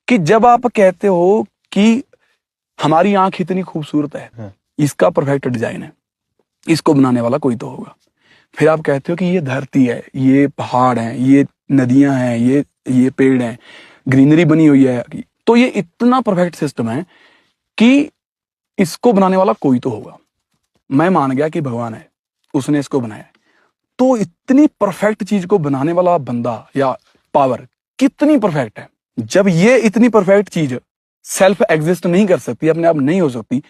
कि जब आप कहते हो कि हमारी आंख इतनी खूबसूरत है, इसका परफेक्ट डिजाइन है, इसको बनाने वाला कोई तो होगा। फिर आप कहते हो कि ये धरती है, ये पहाड़ हैं, ये नदियां हैं, ये पेड़ हैं, ग्रीनरी बनी हुई है, तो ये इतना परफेक्ट सिस्टम है कि इसको बनाने वाला कोई तो होगा। मैं मान गया कि भगवान है, उसने इसको बनाया है। तो इतनी परफेक्ट चीज को बनाने वाला बंदा या पावर कितनी परफेक्ट है। जब ये इतनी परफेक्ट चीज सेल्फ एग्जिस्ट नहीं कर सकती, अपने आप नहीं हो सकती,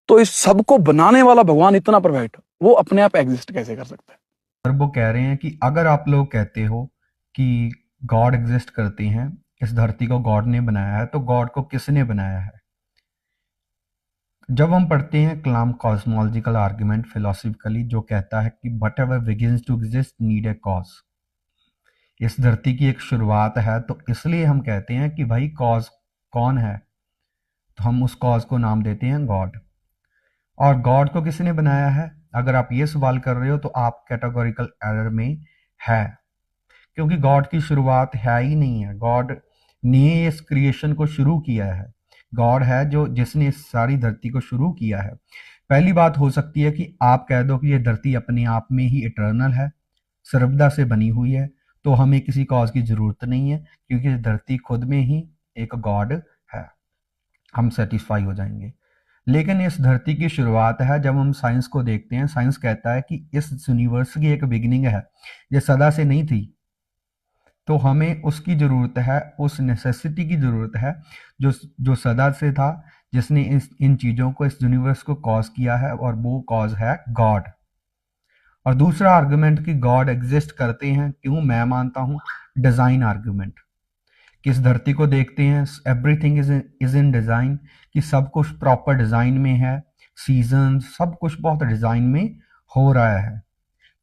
तो इस सब को बनाने वाला भगवान इतना परफेक्ट, वो अपने आप एग्जिस्ट कैसे कर सकता है? और वो कह रहे हैं कि अगर आप लोग कहते हो कि गॉड एग्जिस्ट करते हैं, इस धरती को गॉड ने बनाया है, तो गॉड को किसने बनाया है? जब हम पढ़ते हैं कलाम कॉस्मोलॉजिकल आर्गुमेंट फिलोसफिकली, जो कहता है कि whatever begins to exist need a cause, इस धरती की एक शुरुआत है, तो इसलिए हम कहते हैं कि भाई कॉज कौन है, तो हम उस कॉज को नाम देते हैं गॉड। और गॉड को किसने बनाया है? अगर आप ये सवाल कर रहे हो तो आप कैटेगोरिकल एरर में है, क्योंकि गॉड की शुरुआत है ही नहीं है। गॉड ने इस क्रिएशन को शुरू किया है। गॉड है जो जिसने इस सारी धरती को शुरू किया है। पहली बात हो सकती है कि आप कह दो कि ये धरती अपने आप में ही इटर्नल है, सर्वदा से बनी हुई है, तो हमें किसी कॉज की जरूरत नहीं है, क्योंकि धरती खुद में ही एक गॉड है, हम सेटिस्फाई हो जाएंगे। लेकिन इस धरती की शुरुआत है, जब हम साइंस को देखते हैं, साइंस कहता है कि इस यूनिवर्स की एक बिगिनिंग है, ये सदा से नहीं थी, तो हमें उसकी ज़रूरत है, उस नेसेसिटी की ज़रूरत है जो सदा से था, जिसने इन चीज़ों को, इस यूनिवर्स को कॉज किया है, और वो कॉज है गॉड। और दूसरा आर्गुमेंट कि गॉड एग्जिस्ट करते हैं, क्यों मैं मानता हूँ, डिज़ाइन आर्गुमेंट। कि इस धरती को देखते हैं, एवरीथिंग इज इन डिज़ाइन, कि सब कुछ प्रॉपर डिज़ाइन में है, सीजन सब कुछ बहुत डिज़ाइन में हो रहा है,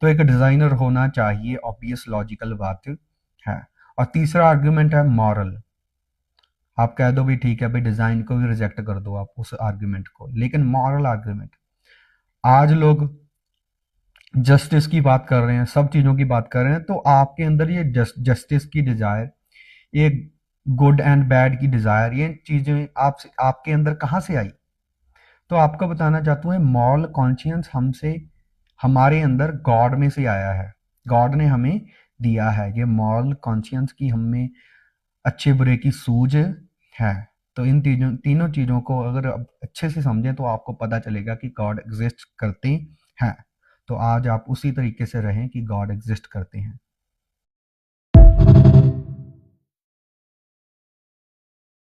तो एक डिज़ाइनर होना चाहिए, ऑब्वियस लॉजिकल बात है। और तीसरा आर्गुमेंट है मॉरल। आप कह दो भी ठीक है भाई, डिज़ाइन को भी रिजेक्ट कर दो आप उस आर्गुमेंट को, लेकिन मॉरल आर्गुमेंट, आज लोग जस्टिस की बात कर रहे हैं, सब चीज़ों की बात कर रहे हैं, तो आपके अंदर ये जस्टिस की डिज़ायर, ये गुड एंड बैड की डिज़ायर, ये चीज़ें आपके अंदर कहाँ से आई? तो आपको बताना चाहता हूँ, मॉरल कॉन्शियंस हमारे अंदर गॉड में से आया है, गॉड ने हमें दिया है ये मॉरल कॉन्शियंस की, हमें अच्छे बुरे की सूझ है। तो इन तीनों चीज़ों को अगर आप अच्छे से समझें तो आपको पता चलेगा कि गॉड एग्जिस्ट करते हैं। तो आज आप उसी तरीके से रहें कि गॉड एग्जिस्ट करते हैं।